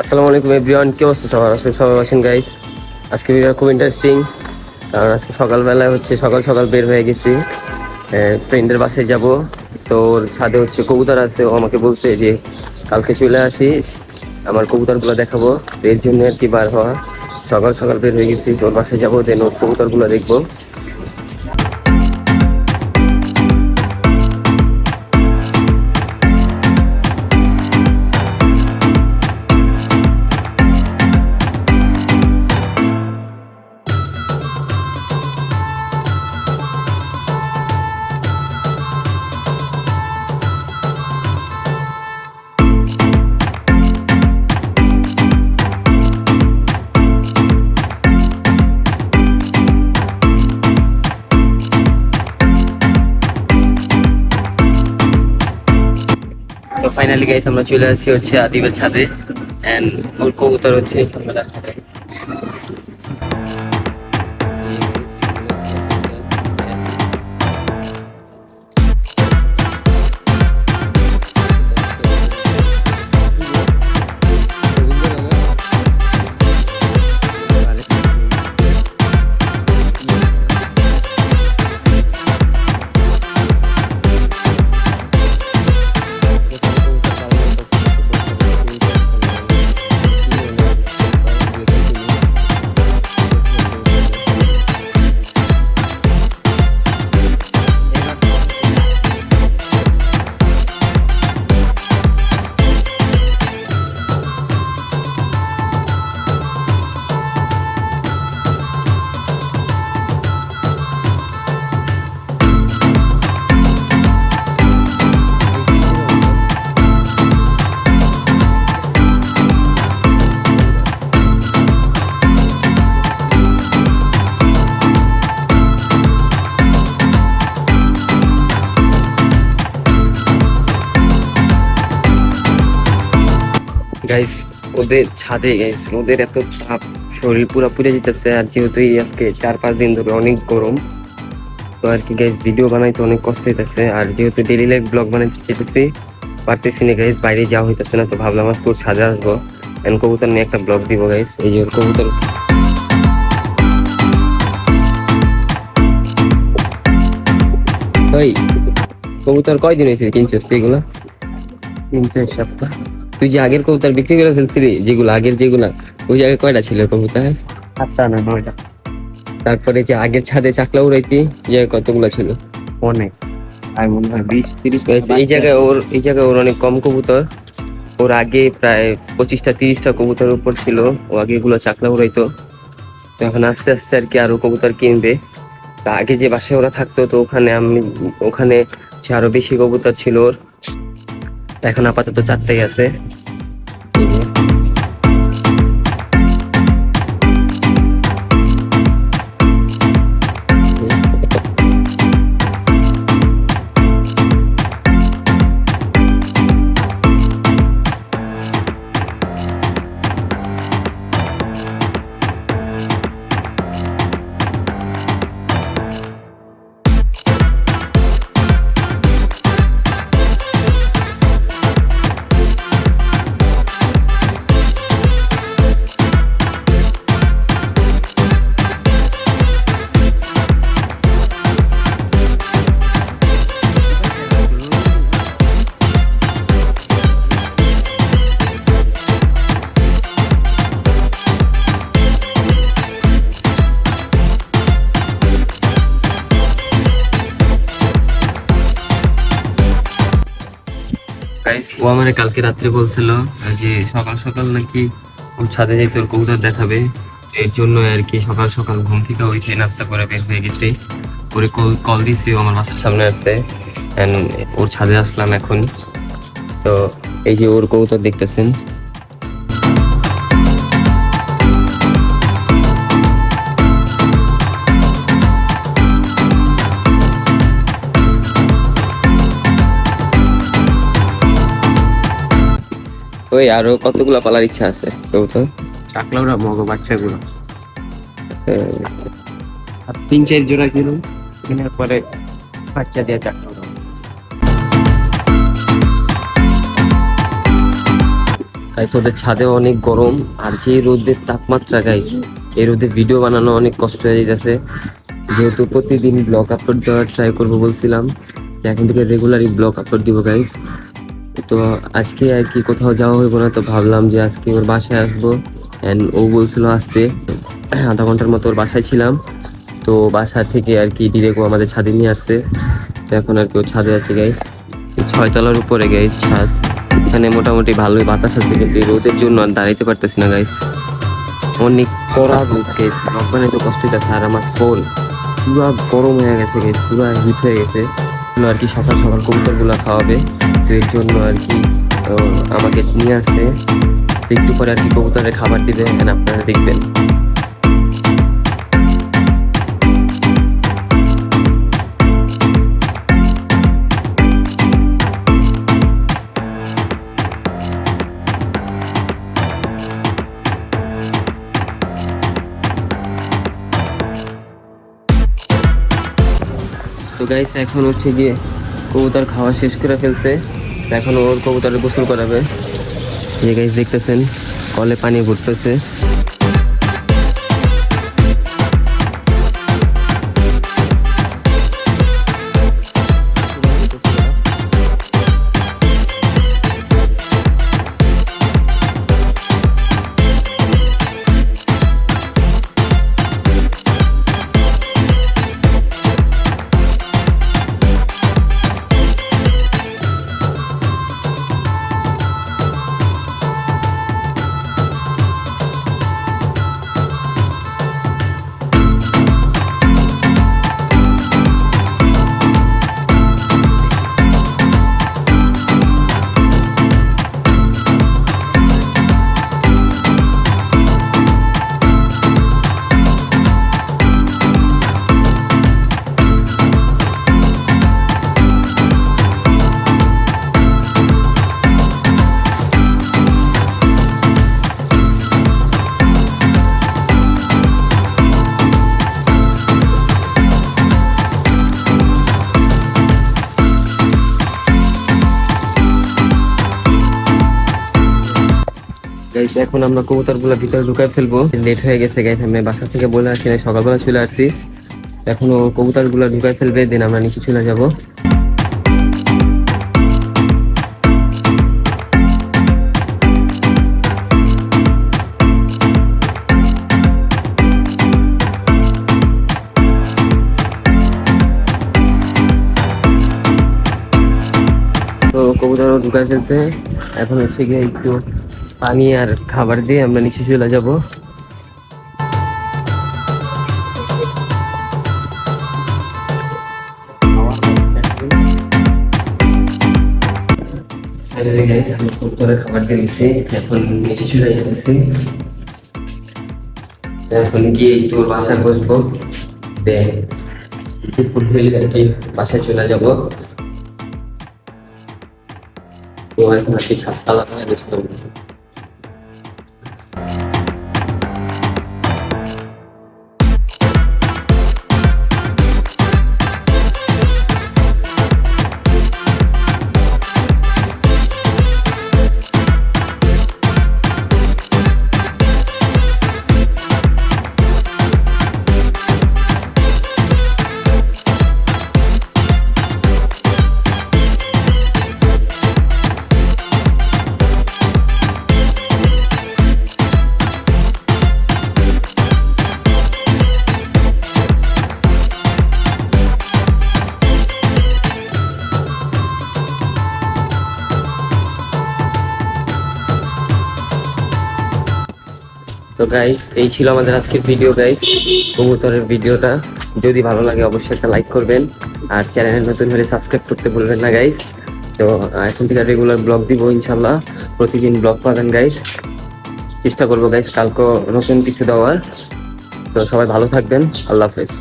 আসসালামু আলাইকুম এভরিওয়ান, কি অবস্থা সবার? আসলে সবাই আছেন গাইস। আজকে ভিডিও খুব ইন্টারেস্টিং, কারণ আজকে সকালবেলায় সকাল সকাল বের হয়ে গেছি, ফ্রেন্ডের বাসায় যাব। তো ওর ছাদে কবুতর আছে, ও আমাকে বলছে যে কালকে চলে আসিস, আমার কবুতরগুলো দেখাবো। এর জন্য আর কি বার হওয়া, সকাল সকাল বের হয়ে গেছি। তোর বাসায় যাবো, দেন ওর কবুতরগুলো দেখবো। তো ফাইনালি গাইস আমরা চলে আসছি আদিবের ছাদে, এন্ড ওর কবুতর সামনে রাখতে। গাইস ওদের ছাদে গাইস রোদের এত তাপ, শরীর পুরো পুড়ে যেতেছে। আর যেহেতু এই আজকে 4-5 দিন ধরে অনেক গরম, তো আর কি গাইস ভিডিও বানাইতে অনেক কষ্ট হইতেছে। আর যেহেতু ডেইলি লাইফ ব্লগ বানাইতে চেয়েছি, পারতেছি না গাইস, বাইরে যাওয়া হইতেছে না। তো ভাবলাম আজকে ওর ছাদে আসবো, এন্ড কবুতর নিয়ে একটা ব্লগ দিব গাইস। এই যে ওর কবুতর, ওই কবুতর কয়দিন হয়েছে কিনছিস তুই এগুলা? 3-4 সপ্তাহ। তুই যে আগের কবুতর বিক্রি করে ফেলছিলি, যেগুলা ওই জায়গায় কয়টা ছিল কবুতর? 8টা না 9টা। তারপরে যে আগের ছাদে চাকলা উড়াইতি, যে কতগুলো ছিল? অনেক, আমি মনে হয় 20-30। এই জায়গায় ওর অনেক কম কবুতর। ওর আগে প্রায় 25-30টা কবুতর উপর ছিল। ও আগে এগুলো চাকলা উড়াইতো। তো এখন আস্তে আস্তে আর কি আরো কবুতর কিনবে। তা আগে যে বাসায় ওরা থাকতো, তো ওখানে যে আরো বেশি কবুতর ছিল ওর। তা এখন আপাতত 4টাই আছে। এই যে। গাইস ও আমারে কালকে রাত্রে বলছিল যে সকাল সকাল নাকি ওর ছাদে যাইতে, ওর কবুতর দেখাবে। এর জন্য আর কি সকাল সকাল ঘুম থেকে উঠে নাস্তা করে বের হয়ে গেছি। ওরে কল দিছি, ও আমার বাসার সামনে আছে। ওর ছাদে আসলাম এখন। তো এই যে ওর কবুতর দেখতেছেন। ওই আরো কতগুলা পালার ইচ্ছা আছে কবুতর? চাকলাওরা মগ বাচ্চাগুলো আর 3-4 জোড়া কিনুন, কেনার পরে বাচ্চা দিয়ে চাকলাওরা। গাইস ওদের ছাদে অনেক গরম, আর যে রোদের তাপমাত্রা গাইস, এই রোদে ভিডিও বানানো অনেক কষ্ট হয়ে যাচ্ছে। যেহেতু প্রতিদিন ব্লগ আপলোড দেওয়ার ট্রাই করবো বলছিলাম, এখন থেকে রেগুলারই ব্লগ আপলোড দিব গাইস। তো আজকে আর কি কোথাও যাওয়া হইব না, তো ভাবলাম যে আজকে ওর বাসায় আসবো। অ্যান্ড ও বলছিল আসতে, আধা ঘন্টার মতো ওর বাসায় ছিলাম। তো বাসা থেকে আর কি ডিরেক্ট ও আমাদের ছাদে নিয়ে আসছে। তো এখন আর কি ও ছাদে আছে গাইস, 6 তলার উপরে গাইস ছাদ। এখানে মোটামুটি ভালোই বাতাস আছে, কিন্তু এই রোদের জন্য আর দাঁড়াইতে পারতেছি না গাইস, অনেক কড়া রোদ গাইস। ব্লগ বানাইতে কষ্ট হইতেছে, আর আমার ফোন পুরা গরম হয়ে গেছে গাইস, পুরা হিট হয়ে গেছে। আর কি সকাল সকাল কবুতরগুলো খাওয়াবে, তো এর জন্য আর কি আমাকে নিয়ে আসছে। তো একটু পরে আর কি কবুতরের খাবার দিবে, আপনারা দেখবেন। তো গাইস এখন হচ্ছে গিয়ে কবুতর খাওয়া শেষ করে ফেলছে, এখন ওর কবুতরের গোসল করাবে। এই গাইস দেখতেছেন কলে পানি ঘুরতেছে। গাইস এখন আমরা কবুতরগুলো ভিতরে ঢুকাই ফেলবো, লেট হয়ে গেছে গাইস। আমি বাসা থেকে বলে আসি না, সকালবেলা চলে আসছি। এখন ও কবুতরগুলো ঢুকাই ফেলবে, দেন আমরা নিচে চলে যাব। তো কবুতরও ঢুকাই ফেলছে, এখন হচ্ছে গিয়ে একটু পানি আর খাবার দিয়ে আমরা নিচে চলে যাব। ফাইনালি গাইস আমি কবুতরের খাবার দিয়ে দিচ্ছি, এখন নিচে চলে যেতেছি। এখন গিয়ে একটু ওর বাসায় বসবো, দুপুর হইলে আর কি বাসায় চলে যাব। তো এখন আর কি ছাদটা লাগানো গেছিলাম। তো গাইস এই ছিল আমাদের আজকের ভিডিও গাইস, কবুতরের ভিডিওটা। যদি ভালো লাগে অবশ্যই একটা লাইক করবেন, আর চ্যানেলে নতুন হলে সাবস্ক্রাইব করতে ভুলবেন না গাইস। তো এখন থেকে রেগুলার ব্লগ দিব ইনশাল্লাহ, প্রতিদিন ব্লগ পাবেন গাইস। চেষ্টা করবো গাইস কালকে নতুন কিছু দেওয়ার। তো সবাই ভালো থাকবেন, আল্লাহ হাফেজ।